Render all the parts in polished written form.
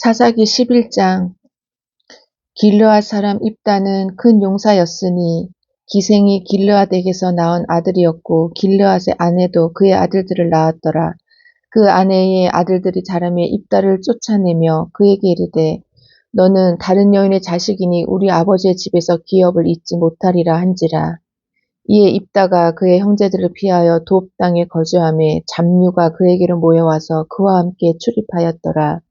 사사기 11장. 길르앗 사람 입다는 큰 용사였으니 기생이 길르앗에게서 낳은 아들이었고 길르앗의 아내도 그의 아들들을 낳았더라. 그 아내의 아들들이 자라매 입다를 쫓아내며 그에게 이르되 너는 다른 여인의 자식이니 우리 아버지의 집에서 기업을 잊지 못하리라 한지라. 이에 입다가 그의 형제들을 피하여 돕 땅에 거주하며 잡류가 그에게로 모여와서 그와 함께 출입하였더라.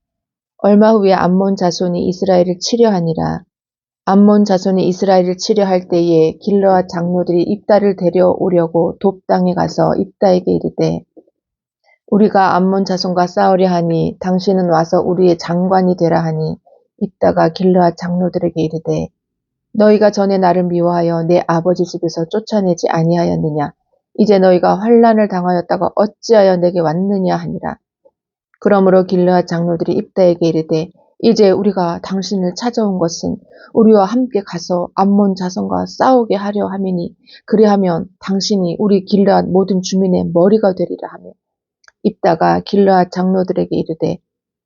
얼마 후에 암몬 자손이 이스라엘을 치려하니라. 암몬 자손이 이스라엘을 치려할 때에 길르앗 장로들이 입다를 데려오려고 돕 땅에 가서 입다에게 이르되 우리가 암몬 자손과 싸우려 하니 당신은 와서 우리의 장관이 되라 하니 입다가 길르앗 장로들에게 이르되 너희가 전에 나를 미워하여 내 아버지 집에서 쫓아내지 아니하였느냐. 이제 너희가 환난을 당하였다가 어찌하여 내게 왔느냐 하니라. 그러므로 길르앗 장로들이 입다에게 이르되 이제 우리가 당신을 찾아온 것은 우리와 함께 가서 암몬 자손과 싸우게 하려 함이니 그리하면 당신이 우리 길르앗 모든 주민의 머리가 되리라 하며 입다가 길르앗 장로들에게 이르되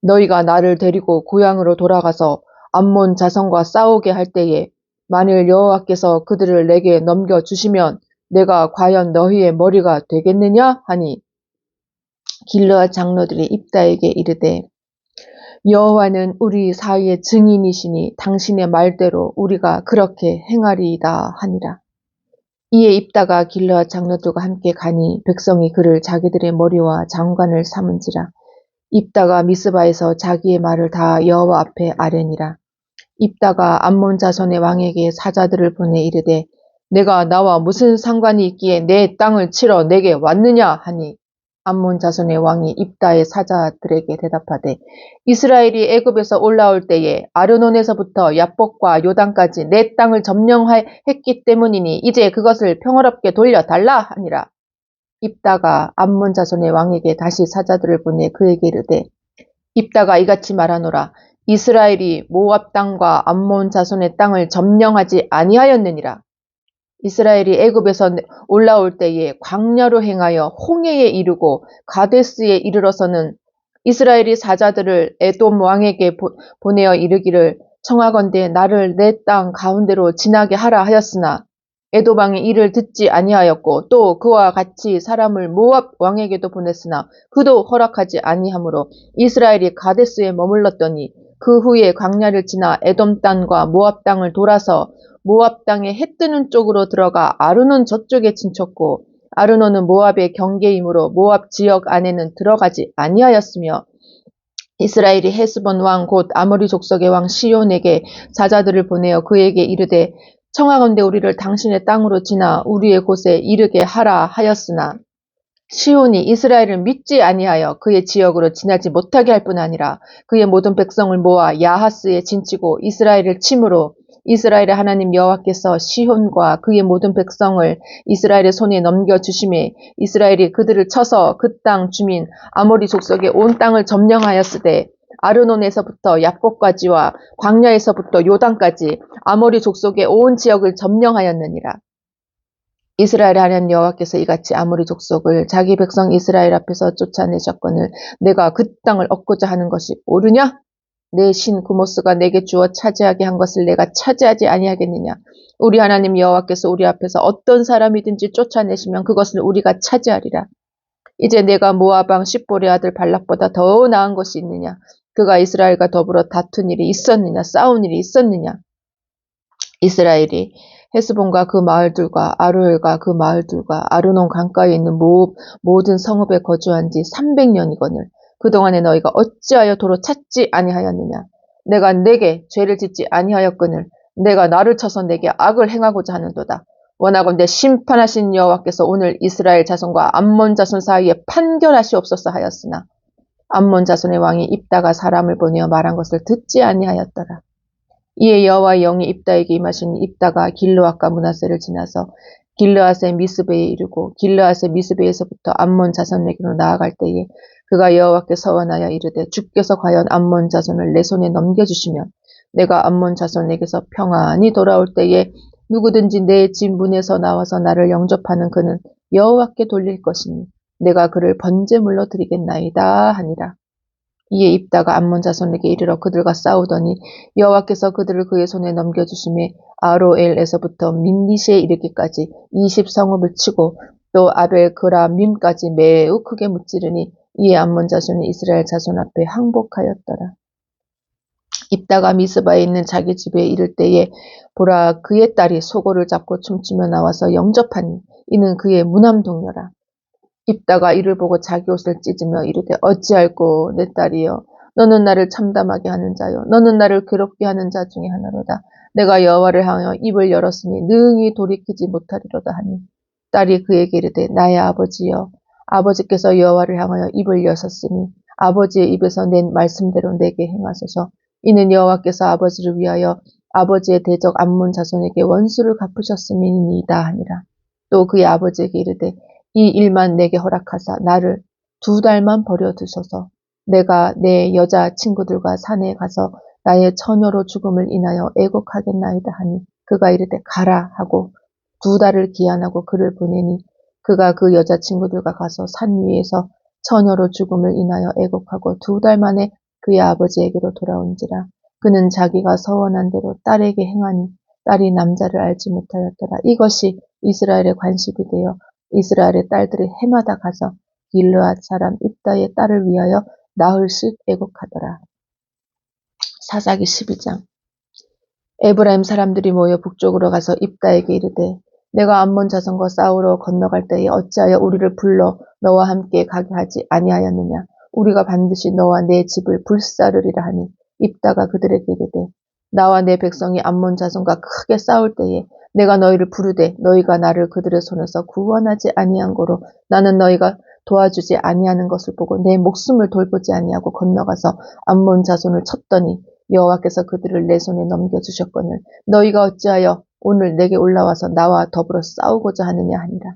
너희가 나를 데리고 고향으로 돌아가서 암몬 자손과 싸우게 할 때에 만일 여호와께서 그들을 내게 넘겨주시면 내가 과연 너희의 머리가 되겠느냐 하니 길르앗 장로들이 입다에게 이르되 여호와는 우리 사이의 증인이시니 당신의 말대로 우리가 그렇게 행하리이다 하니라. 이에 입다가 길르앗 장로들과 함께 가니 백성이 그를 자기들의 머리와 장관을 삼은지라. 입다가 미스바에서 자기의 말을 다 여호와 앞에 아뢰니라. 입다가 암몬 자손의 왕에게 사자들을 보내 이르되 내가 나와 무슨 상관이 있기에 내 땅을 치러 내게 왔느냐 하니 암몬 자손의 왕이 입다의 사자들에게 대답하되 이스라엘이 애굽에서 올라올 때에 아르논에서부터 야복과 요단까지 내 땅을 점령했기 때문이니 이제 그것을 평화롭게 돌려달라 하니라. 입다가 암몬 자손의 왕에게 다시 사자들을 보내 그에게 이르되 입다가 이같이 말하노라. 이스라엘이 모압 땅과 암몬 자손의 땅을 점령하지 아니하였느니라. 이스라엘이 애굽에서 올라올 때에 광야로 행하여 홍해에 이르고 가데스에 이르러서는 이스라엘이 사자들을 에돔 왕에게 보내어 이르기를 청하건대 나를 내 땅 가운데로 지나게 하라 하였으나 에돔 왕이 이를 듣지 아니하였고 또 그와 같이 사람을 모압 왕에게도 보냈으나 그도 허락하지 아니하므로 이스라엘이 가데스에 머물렀더니 그 후에 광야를 지나 에돔 땅과 모압 땅을 돌아서 모압 땅에 해 뜨는 쪽으로 들어가 아르논 저쪽에 진쳤고 아르논은 모압의 경계이므로 모압 지역 안에는 들어가지 아니하였으며 이스라엘이 헤스본 왕 곧 아모리 족속의 왕 시온에게 사자들을 보내어 그에게 이르되 청하건대 우리를 당신의 땅으로 지나 우리의 곳에 이르게 하라 하였으나 시온이 이스라엘을 믿지 아니하여 그의 지역으로 지나지 못하게 할 뿐 아니라 그의 모든 백성을 모아 야하스에 진치고 이스라엘을 침으로 이스라엘의 하나님 여호와께서 시온과 그의 모든 백성을 이스라엘의 손에 넘겨주심에 이스라엘이 그들을 쳐서 그 땅 주민 아모리 족속의 온 땅을 점령하였으되 아르논에서부터 야복까지와 광야에서부터 요단까지 아모리 족속의 온 지역을 점령하였느니라. 이스라엘의 하나님 여호와께서 이같이 아모리 족속을 자기 백성 이스라엘 앞에서 쫓아내셨거늘 내가 그 땅을 얻고자 하는 것이 옳으냐? 내 신 구모스가 내게 주어 차지하게 한 것을 내가 차지하지 아니하겠느냐? 우리 하나님 여호와께서 우리 앞에서 어떤 사람이든지 쫓아내시면 그것을 우리가 차지하리라. 이제 내가 모압 왕 십볼의 아들 발락보다 더 나은 것이 있느냐? 그가 이스라엘과 더불어 다툰 일이 있었느냐? 싸운 일이 있었느냐? 이스라엘이 헤스본과 그 마을들과 아로엘과 그 마을들과 아르논 강가에 있는 모든 성읍에 거주한 지 300년이거늘 그동안에 너희가 어찌하여 도로 찾지 아니하였느냐. 내가 내게 죄를 짓지 아니하였거늘 내가 나를 쳐서 내게 악을 행하고자 하는도다. 원하건대 심판하신 여호와께서 오늘 이스라엘 자손과 암몬 자손 사이에 판결하시옵소서 하였으나 암몬 자손의 왕이 입다가 사람을 보내어 말한 것을 듣지 아니하였더라. 이에 여호와의 영이 입다에게 임하시니 입다가 길르앗과 므낫세를 지나서 길르앗의 미스베에 이르고 길르앗의 미스베에서부터 암몬 자손에게로 나아갈 때에 그가 여호와께 서원하여 이르되 주께서 과연 암몬 자손을 내 손에 넘겨주시면 내가 암몬 자손에게서 평안히 돌아올 때에 누구든지 내 집 문에서 나와서 나를 영접하는 그는 여호와께 돌릴 것이니 내가 그를 번제물로 드리겠나이다 하니라. 이에 입다가 암몬 자손에게 이르러 그들과 싸우더니 여호와께서 그들을 그의 손에 넘겨주심에 아로엘에서부터 민니시에 이르기까지 20성읍을 치고 또 아벨그라밈까지 매우 크게 무찌르니 이에 암몬 자손이 이스라엘 자손 앞에 항복하였더라. 입다가 미스바에 있는 자기 집에 이를 때에 보라 그의 딸이 소고를 잡고 춤추며 나와서 영접하니 이는 그의 무남 동료라. 입다가 이를 보고 자기 옷을 찢으며 이르되 어찌할꼬 내 딸이여 너는 나를 참담하게 하는 자요 너는 나를 괴롭게 하는 자 중에 하나로다. 내가 여호와를 향하여 입을 열었으니 능히 돌이키지 못하리로다 하니 딸이 그에게 이르되 나의 아버지여 아버지께서 여호와를 향하여 입을 여셨으니 아버지의 입에서 낸 말씀대로 내게 행하소서. 이는 여호와께서 아버지를 위하여 아버지의 대적 암몬 자손에게 원수를 갚으셨음이니이다 하니라. 또 그의 아버지에게 이르되 이 일만 내게 허락하사 나를 2달만 버려두소서. 내가 내 여자 친구들과 산에 가서 나의 처녀로 죽음을 인하여 애곡하겠나이다 하니 그가 이르되 가라 하고 2달을 기한하고 그를 보내니 그가 그 여자 친구들과 가서 산 위에서 처녀로 죽음을 인하여 애곡하고 2달 만에 그의 아버지에게로 돌아온지라. 그는 자기가 서원한 대로 딸에게 행하니 딸이 남자를 알지 못하였더라. 이것이 이스라엘의 관습이 되어 이스라엘의 딸들이 해마다 가서 길르앗 사람 입다의 딸을 위하여 나흘씩 애곡하더라. 사사기 12장. 에브라임 사람들이 모여 북쪽으로 가서 입다에게 이르되 내가 암몬 자손과 싸우러 건너갈 때에 어찌하여 우리를 불러 너와 함께 가게 하지 아니하였느냐. 우리가 반드시 너와 내 집을 불사르리라 하니 입다가 그들에게 이르되 나와 내 백성이 암몬 자손과 크게 싸울 때에 내가 너희를 부르되 너희가 나를 그들의 손에서 구원하지 아니한 고로 나는 너희가 도와주지 아니하는 것을 보고 내 목숨을 돌보지 아니하고 건너가서 암몬 자손을 쳤더니 여호와께서 그들을 내 손에 넘겨주셨거늘 너희가 어찌하여 오늘 내게 올라와서 나와 더불어 싸우고자 하느냐 하니라.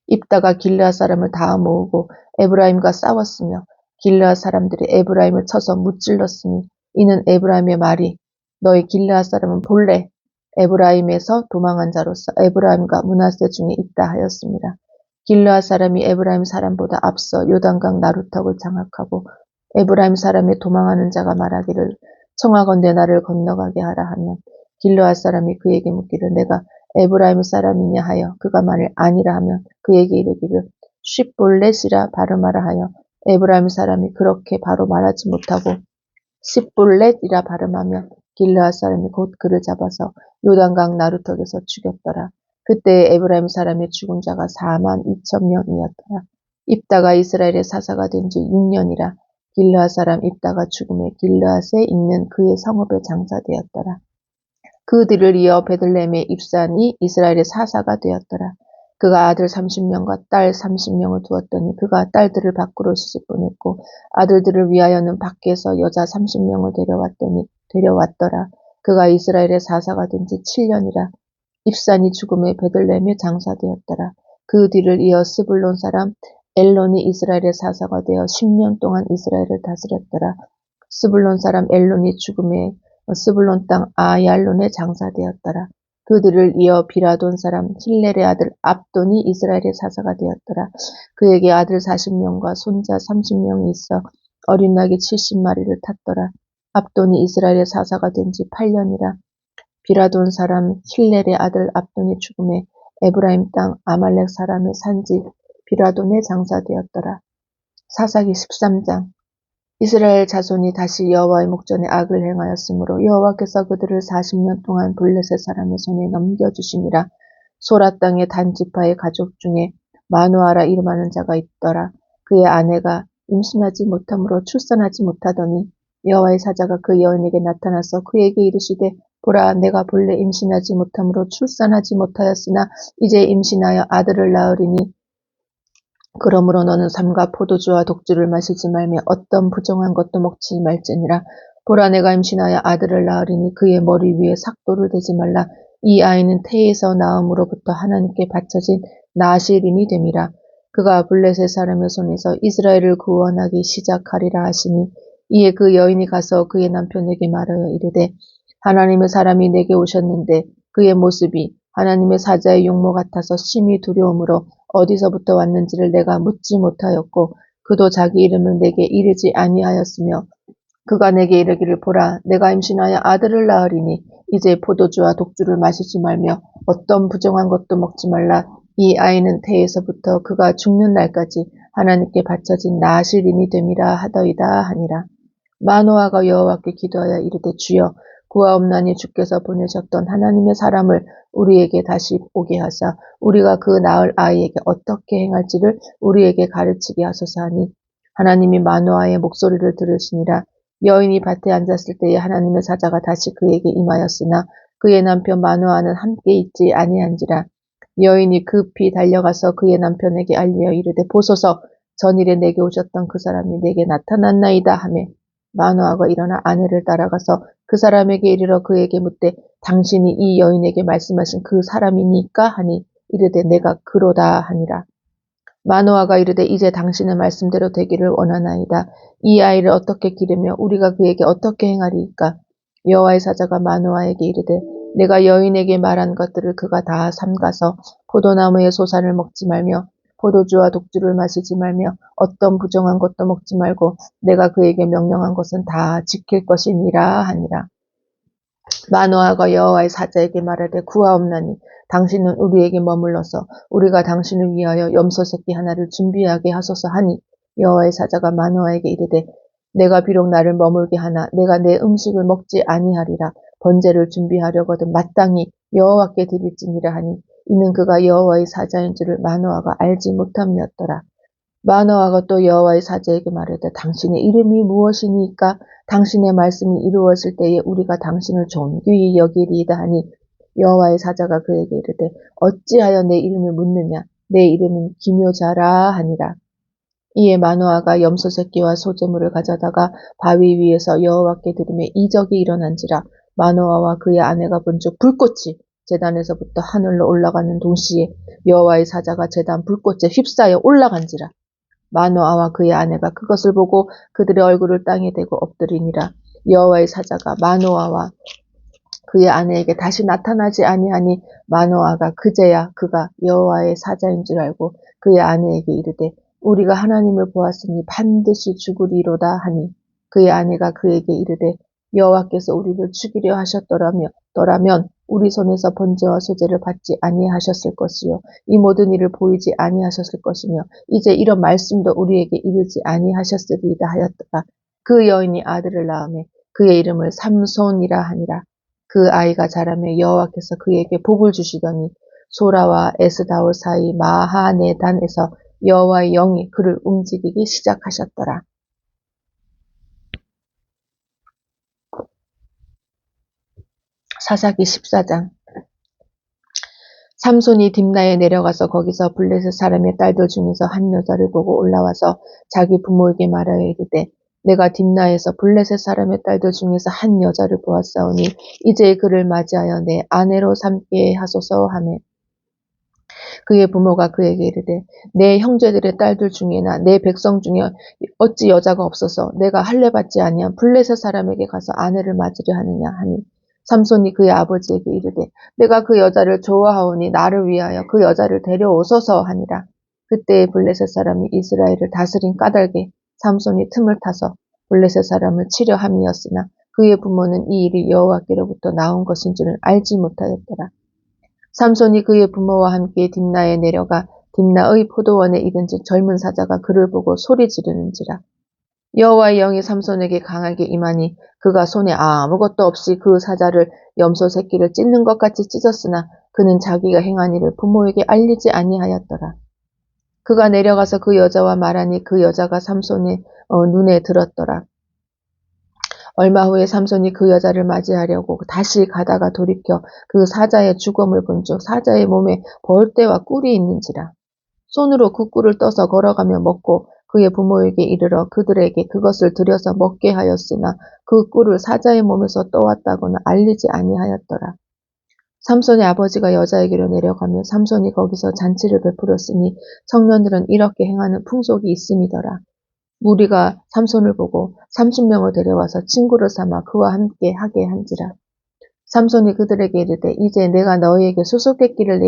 입다가 길르앗 사람을 다 모으고 에브라임과 싸웠으며 길르앗 사람들이 에브라임을 쳐서 무찔렀으니 이는 에브라임의 말이 너희 길르앗 사람은 본래 에브라임에서 도망한 자로서 에브라임과 므낫세 중에 있다 하였습니다. 길르앗 사람이 에브라임 사람보다 앞서 요단강 나루턱을 장악하고 에브라임 사람이 도망하는 자가 말하기를 청하건대 나를 건너가게 하라 하면 길르앗 사람이 그에게 묻기를 내가 에브라임 사람이냐 하여 그가 말을 아니라 하면 그에게 이르기를 쉽볼렛이라 발음하라 하여 에브라임 사람이 그렇게 바로 말하지 못하고 십볼렛이라 발음하며 길르앗 사람이 곧 그를 잡아서 요단강 나루턱에서 죽였더라. 그때 에브라임 사람의 죽은 자가 42,000명이었더라. 입다가 이스라엘의 사사가 된 지 6년이라 길르앗 사람 입다가 죽음에 길르앗에 있는 그의 성읍에 장사되었더라. 그 뒤를 이어 베들레헴의 입산이 이스라엘의 사사가 되었더라. 그가 아들 30명과 딸 30명을 두었더니 그가 딸들을 밖으로 시집보냈고 아들들을 위하여는 밖에서 여자 30명을 데려왔더라. 그가 이스라엘의 사사가 된 지 7년이라 입산이 죽음에 베들레헴에 장사되었더라. 그 뒤를 이어 스불론 사람 엘론이 이스라엘의 사사가 되어 10년 동안 이스라엘을 다스렸더라. 스불론 사람 엘론이 죽음에 스불론 땅 아얄론에 장사되었더라. 그들을 이어 비라돈 사람 힐렐의 아들 압돈이 이스라엘의 사사가 되었더라. 그에게 아들 40명과 손자 30명이 있어 어린 나귀 70마리를 탔더라. 압돈이 이스라엘의 사사가 된 지 8년이라. 비라돈 사람 힐렐의 아들 압돈이 죽음에 에브라임 땅 아말렉 사람의 산지 비라돈에 장사되었더라. 사사기 13장. 이스라엘 자손이 다시 여호와의 목전에 악을 행하였으므로 여호와께서 그들을 40년 동안 블레셋 사람의 손에 넘겨주시니라. 소라 땅의 단지파의 가족 중에 마누아라 이름하는 자가 있더라. 그의 아내가 임신하지 못함으로 출산하지 못하더니 여호와의 사자가 그 여인에게 나타나서 그에게 이르시되 보라 내가 본래 임신하지 못함으로 출산하지 못하였으나 이제 임신하여 아들을 낳으리니 그러므로 너는 삼가 포도주와 독주를 마시지 말며 어떤 부정한 것도 먹지 말지니라. 보라 내가 임신하여 아들을 낳으리니 그의 머리 위에 삭도를 대지 말라. 이 아이는 태에서 나음으로부터 하나님께 바쳐진 나실인이 됨이라. 그가 블레셋 사람의 손에서 이스라엘을 구원하기 시작하리라 하시니 이에 그 여인이 가서 그의 남편에게 말하여 이르되 하나님의 사람이 내게 오셨는데 그의 모습이 하나님의 사자의 용모 같아서 심히 두려움으로 어디서부터 왔는지를 내가 묻지 못하였고 그도 자기 이름을 내게 이르지 아니하였으며 그가 내게 이르기를 보라 내가 임신하여 아들을 낳으리니 이제 포도주와 독주를 마시지 말며 어떤 부정한 것도 먹지 말라. 이 아이는 태에서부터 그가 죽는 날까지 하나님께 바쳐진 나실인이 됨이라 하더이다 하니라. 마노아가 여호와께 기도하여 이르되 주여 구하옵나니 주께서 보내셨던 하나님의 사람을 우리에게 다시 오게 하사 우리가 그 낳을 아이에게 어떻게 행할지를 우리에게 가르치게 하소서 하니 하나님이 마노아의 목소리를 들으시니라. 여인이 밭에 앉았을 때에 하나님의 사자가 다시 그에게 임하였으나 그의 남편 마노아는 함께 있지 아니한지라. 여인이 급히 달려가서 그의 남편에게 알리어 이르되 보소서 전일에 내게 오셨던 그 사람이 내게 나타났나이다 하매 마노아가 일어나 아내를 따라가서 그 사람에게 이르러 그에게 묻되 당신이 이 여인에게 말씀하신 그 사람이니까 하니 이르되 내가 그로다 하니라. 마노아가 이르되 이제 당신의 말씀대로 되기를 원하나이다. 이 아이를 어떻게 기르며 우리가 그에게 어떻게 행하리이까. 여호와의 사자가 마노아에게 이르되 내가 여인에게 말한 것들을 그가 다 삼가서 포도나무의 소산을 먹지 말며 포도주와 독주를 마시지 말며 어떤 부정한 것도 먹지 말고 내가 그에게 명령한 것은 다 지킬 것이니라 하니라. 마노아가 여호와의 사자에게 말하되 구하옵나니 당신은 우리에게 머물러서 우리가 당신을 위하여 염소 새끼 하나를 준비하게 하소서 하니 여호와의 사자가 마노아에게 이르되 내가 비록 나를 머물게 하나 내가 내 음식을 먹지 아니하리라. 번제를 준비하려거든 마땅히 여호와께 드릴지니라 하니 이는 그가 여호와의 사자인 줄을 마노아가 알지 못함이었더라. 마노아가 또 여호와의 사자에게 말하되 당신의 이름이 무엇이니까 당신의 말씀이 이루어질 때에 우리가 당신을 존귀히 여기리이다 하니 여호와의 사자가 그에게 이르되 어찌하여 내 이름을 묻느냐 내 이름은 기묘자라 하니라. 이에 마노아가 염소 새끼와 소재물을 가져다가 바위 위에서 여호와께 드리며 이적이 일어난지라. 마노아와 그의 아내가 본즉 불꽃이 제단에서부터 하늘로 올라가는 동시에 여호와의 사자가 제단 불꽃에 휩싸여 올라간지라. 마노아와 그의 아내가 그것을 보고 그들의 얼굴을 땅에 대고 엎드리니라. 여호와의 사자가 마노아와 그의 아내에게 다시 나타나지 아니하니 마노아가 그제야 그가 여호와의 사자인 줄 알고 그의 아내에게 이르되 우리가 하나님을 보았으니 반드시 죽으리로다 하니 그의 아내가 그에게 이르되 여호와께서 우리를 죽이려 하셨더라면 우리 손에서 번제와 소제를 받지 아니하셨을 것이요 이 모든 일을 보이지 아니하셨을 것이며 이제 이런 말씀도 우리에게 이르지 아니하셨으리이다 하였더라. 그 여인이 아들을 낳으매 그의 이름을 삼손이라 하니라. 그 아이가 자라며 여호와께서 그에게 복을 주시더니 소라와 에스다올 사이 마하네단에서 여호와의 영이 그를 움직이기 시작하셨더라. 사사기 14장. 삼손이 딥나에 내려가서 거기서 블레셋 사람의 딸들 중에서 한 여자를 보고 올라와서 자기 부모에게 말하여 이르되 내가 딥나에서 블레셋 사람의 딸들 중에서 한 여자를 보았사오니 이제 그를 맞이하여 내 아내로 삼게 하소서 하매 그의 부모가 그에게 이르되 내 형제들의 딸들 중에나 내 백성 중에 어찌 여자가 없어서 내가 할례받지 아니한 블레셋 사람에게 가서 아내를 맞으려 하느냐 하니 삼손이 그의 아버지에게 이르되 내가 그 여자를 좋아하오니 나를 위하여 그 여자를 데려오소서 하니라. 그때에 블레셋 사람이 이스라엘을 다스린 까닭에 삼손이 틈을 타서 블레셋 사람을 치려 함이었으나 그의 부모는 이 일이 여호와께로부터 나온 것인 줄을 알지 못하였더라. 삼손이 그의 부모와 함께 딥나에 내려가 딥나의 포도원에 이른즉 젊은 사자가 그를 보고 소리 지르는지라. 여호와의 영이 삼손에게 강하게 임하니 그가 손에 아무것도 없이 그 사자를 염소 새끼를 찢는 것 같이 찢었으나 그는 자기가 행한 일을 부모에게 알리지 아니하였더라. 그가 내려가서 그 여자와 말하니 그 여자가 삼손의 눈에 들었더라. 얼마 후에 삼손이 그 여자를 맞이하려고 다시 가다가 돌이켜 그 사자의 죽음을 본즉 사자의 몸에 벌떼와 꿀이 있는지라. 손으로 그 꿀을 떠서 걸어가며 먹고 그의 부모에게 이르러 그들에게 그것을 들여서 먹게 하였으나 그 꿀을 사자의 몸에서 떠왔다고는 알리지 아니하였더라. 삼손의 아버지가 여자에게로 내려가며 삼손이 거기서 잔치를 베풀었으니 청년들은 이렇게 행하는 풍속이 있음이더라. 무리가 삼손을 보고 30명을 데려와서 친구를 삼아 그와 함께 하게 한지라. 삼손이 그들에게 이르되 이제 내가 너희에게 수수께끼를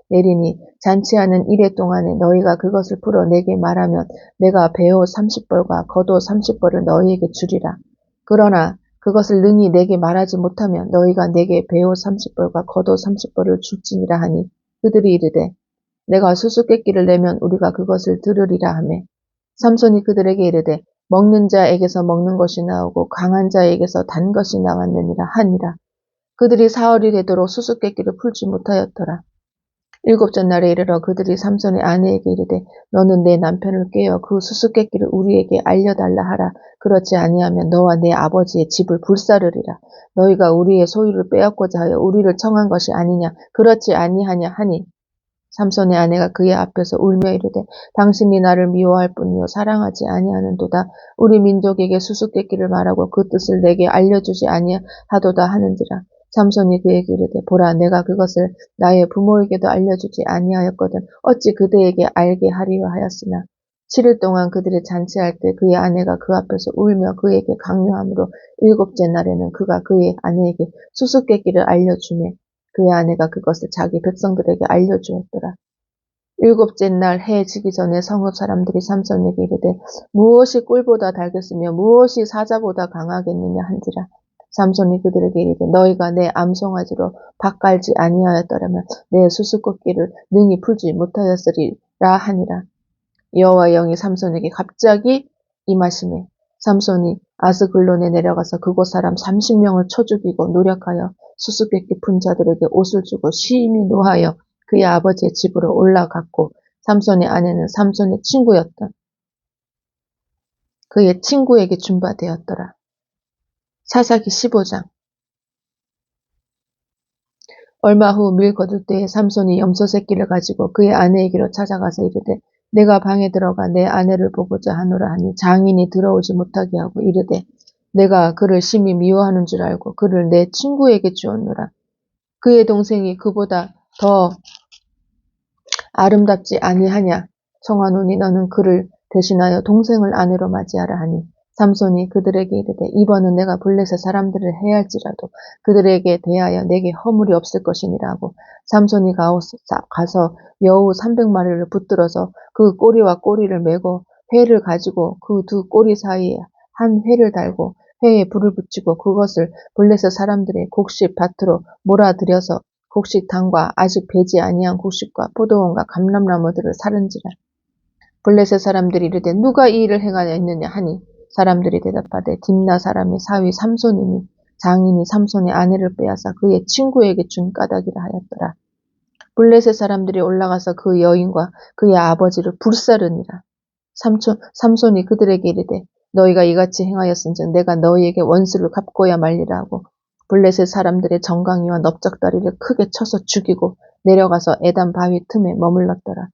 내리니 잔치하는 이래 동안에 너희가 그것을 풀어 내게 말하면 내가 배옷 30벌과 겉옷 30벌을 너희에게 주리라. 그러나 그것을 능히 내게 말하지 못하면 너희가 내게 배옷 30벌과 겉옷 30벌을 줄지니라 하니 그들이 이르되 내가 수수께끼를 내면 우리가 그것을 들으리라 하매 삼손이 그들에게 이르되 먹는 자에게서 먹는 것이 나오고 강한 자에게서 단 것이 나왔느니라 하니라. 그들이 사흘이 되도록 수수께끼를 풀지 못하였더라. 일곱째 날에 이르러 그들이 삼손의 아내에게 이르되 너는 내 남편을 꾀어 그 수수께끼를 우리에게 알려달라 하라. 그렇지 아니하면 너와 내 아버지의 집을 불사르리라. 너희가 우리의 소유를 빼앗고자 하여 우리를 청한 것이 아니냐. 그렇지 아니하냐 하니 삼손의 아내가 그의 앞에서 울며 이르되 당신이 나를 미워할 뿐이요 사랑하지 아니하는도다. 우리 민족에게 수수께끼를 말하고 그 뜻을 내게 알려주지 아니하도다 하는지라. 삼손이 그에게 이르되 보라 내가 그것을 나의 부모에게도 알려주지 아니하였거든 어찌 그대에게 알게 하리라 하였으나 7일 동안 그들이 잔치할 때 그의 아내가 그 앞에서 울며 그에게 강요함으로 일곱째 날에는 그가 그의 아내에게 수수께끼를 알려주매 그의 아내가 그것을 자기 백성들에게 알려주었더라. 일곱째 날 해 지기 전에 성읍 사람들이 삼손에게 이르되 무엇이 꿀보다 달겠으며 무엇이 사자보다 강하겠느냐 한지라. 삼손이 그들에게 이르되 너희가 내 암송아지로 밭갈지 아니하였더라면 내 수수께끼를 능히 풀지 못하였으리라 하니라. 여호와의 영이 삼손에게 갑자기 임하시매 삼손이 아스글론에 내려가서 그곳 사람 30명을 쳐 죽이고 노력하여 수수께끼 푼 자들에게 옷을 주고 심히 노하여 그의 아버지의 집으로 올라갔고 삼손의 아내는 삼손의 친구였던 그의 친구에게 준바되었더라. 사사기 15장. 얼마 후 밀 거둘 때에 삼손이 염소 새끼를 가지고 그의 아내에게로 찾아가서 이르되 내가 방에 들어가 내 아내를 보고자 하노라 하니 장인이 들어오지 못하게 하고 이르되 내가 그를 심히 미워하는 줄 알고 그를 내 친구에게 주었노라. 그의 동생이 그보다 더 아름답지 아니하냐. 청하노니 너는 그를 대신하여 동생을 아내로 맞이하라 하니 삼손이 그들에게 이르되 이번은 내가 블레셋 사람들을 해할지라도 그들에게 대하여 내게 허물이 없을 것이니라 하고 삼손이 가서 여우 300마리를 붙들어서 그 꼬리와 꼬리를 메고 회를 가지고 그 두 꼬리 사이에 한 회를 달고 회에 불을 붙이고 그것을 블레셋 사람들의 곡식 밭으로 몰아들여서 곡식당과 아직 배지 아니한 곡식과 포도원과 감람나무들을 사른지라. 블레셋 사람들이 이르되 누가 이 일을 행하였느냐 하니 사람들이 대답하되 딥나 사람의 사위 삼손이니 장인이 삼손의 아내를 빼앗아 그의 친구에게 준 까닭이라 하였더라. 블레셋 사람들이 올라가서 그 여인과 그의 아버지를 불사르니라. 삼손이 그들에게 이르되 너희가 이같이 행하였은즉 내가 너희에게 원수를 갚고야 말리라 하고 블레셋 사람들의 정강이와 넓적다리를 크게 쳐서 죽이고 내려가서 에단 바위 틈에 머물렀더라.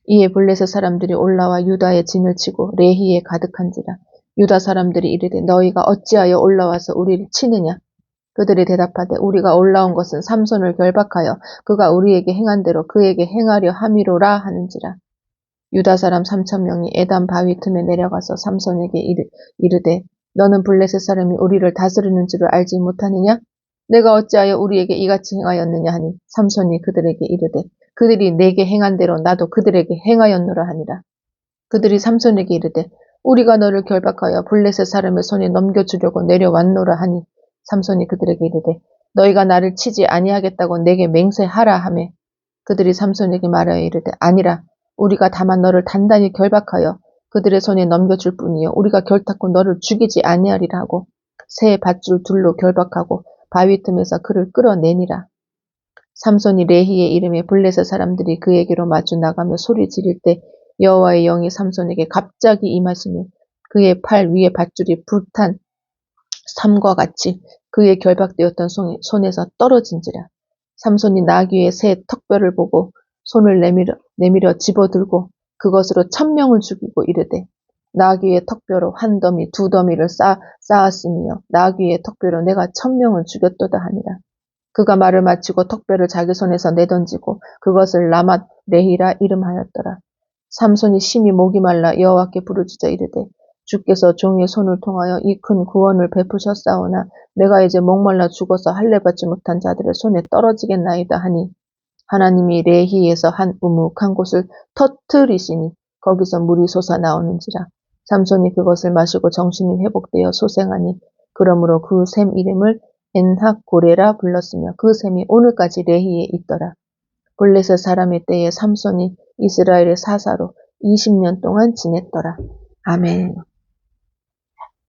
이에 블레셋 사람들이 올라와 유다의 진을 치고 레히에 가득한지라. 유다 사람들이 이르되 너희가 어찌하여 올라와서 우리를 치느냐. 그들이 대답하되 우리가 올라온 것은 삼손을 결박하여 그가 우리에게 행한 대로 그에게 행하려 함이로라 하는지라. 유다 사람 3,000명이 에단 바위 틈에 내려가서 삼손에게 이르되 너는 블레셋 사람이 우리를 다스리는 줄을 알지 못하느냐? 내가 어찌하여 우리에게 이같이 행하였느냐 하니 삼손이 그들에게 이르되 그들이 내게 행한 대로 나도 그들에게 행하였노라 하니라. 그들이 삼손에게 이르되 우리가 너를 결박하여 블레셋 사람의 손에 넘겨주려고 내려왔노라 하니 삼손이 그들에게 이르되 너희가 나를 치지 아니하겠다고 내게 맹세하라 하매 그들이 삼손에게 말하여 이르되 아니라 우리가 다만 너를 단단히 결박하여 그들의 손에 넘겨줄 뿐이요 우리가 결탄코 너를 죽이지 아니하리라 하고 새 밧줄 둘로 결박하고 바위 틈에서 그를 끌어내니라. 삼손이 레히의 이름에 블레셋 사람들이 그에게로 마주 나가며 소리 지를 때 여호와의 영이 삼손에게 갑자기 임하시며 그의 팔 위에 밧줄이 불탄 삼과 같이 그의 결박되었던 손에서 떨어진지라. 삼손이 나귀의 새 턱뼈를 보고 손을 내밀어 집어들고 그것으로 1,000명을 죽이고 이르되 나귀의 턱뼈로 한 더미 두 더미를 쌓았으며 나귀의 턱뼈로 내가 1,000명을 죽였도다 하니라. 그가 말을 마치고 턱뼈를 자기 손에서 내던지고 그것을 라맛 레히라 이름하였더라. 삼손이 심히 목이 말라 여호와께 부르짖어 이르되 주께서 종의 손을 통하여 이 큰 구원을 베푸셨사오나 내가 이제 목말라 죽어서 할례받지 못한 자들의 손에 떨어지겠나이다 하니 하나님이 레히에서 한 우묵한 곳을 터뜨리시니 거기서 물이 솟아나오는지라. 삼손이 그것을 마시고 정신이 회복되어 소생하니 그러므로 그 샘 이름을 엔학고레라 불렀으며 그 샘이 오늘까지 레히에 있더라. 블레셋 사람의 때에 삼손이 이스라엘의 사사로 20년 동안 지냈더라. 아멘.